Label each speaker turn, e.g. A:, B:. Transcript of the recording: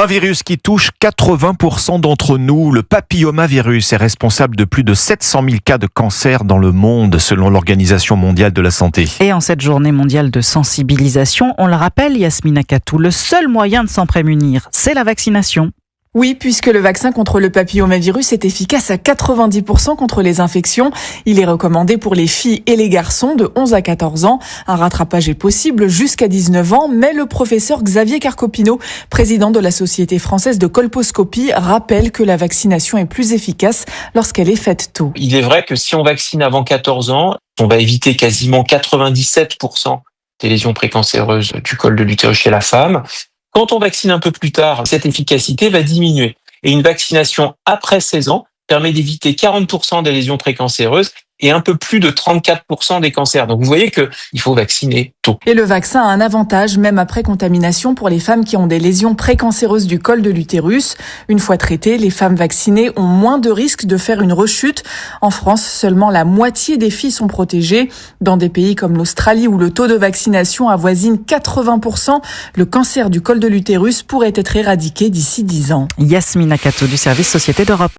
A: Un virus qui touche 80% d'entre nous, le papillomavirus, est responsable de plus de 700 000 cas de cancer dans le monde, selon l'Organisation mondiale de la santé.
B: Et en cette journée mondiale de sensibilisation, on le rappelle, Yasmina Katou, le seul moyen de s'en prémunir, c'est la vaccination.
C: Oui, puisque le vaccin contre le papillomavirus est efficace à 90% contre les infections. Il est recommandé pour les filles et les garçons de 11 à 14 ans. Un rattrapage est possible jusqu'à 19 ans, mais le professeur Xavier Carcopino, président de la Société française de colposcopie, rappelle que la vaccination est plus efficace lorsqu'elle est faite tôt.
D: Il est vrai que si on vaccine avant 14 ans, on va éviter quasiment 97% des lésions précancéreuses du col de l'utérus chez la femme. Quand on vaccine un peu plus tard, cette efficacité va diminuer. Et une vaccination après 16 ans permet d'éviter 40% des lésions précancéreuses et un peu plus de 34% des cancers. Donc vous voyez qu'il faut vacciner tôt.
C: Et le vaccin a un avantage, même après contamination, pour les femmes qui ont des lésions précancéreuses du col de l'utérus. Une fois traitées, les femmes vaccinées ont moins de risques de faire une rechute. En France, seulement la moitié des filles sont protégées. Dans des pays comme l'Australie, où le taux de vaccination avoisine 80%, le cancer du col de l'utérus pourrait être éradiqué d'ici 10 ans.
B: Yasmina Katou du service Société d'Europe.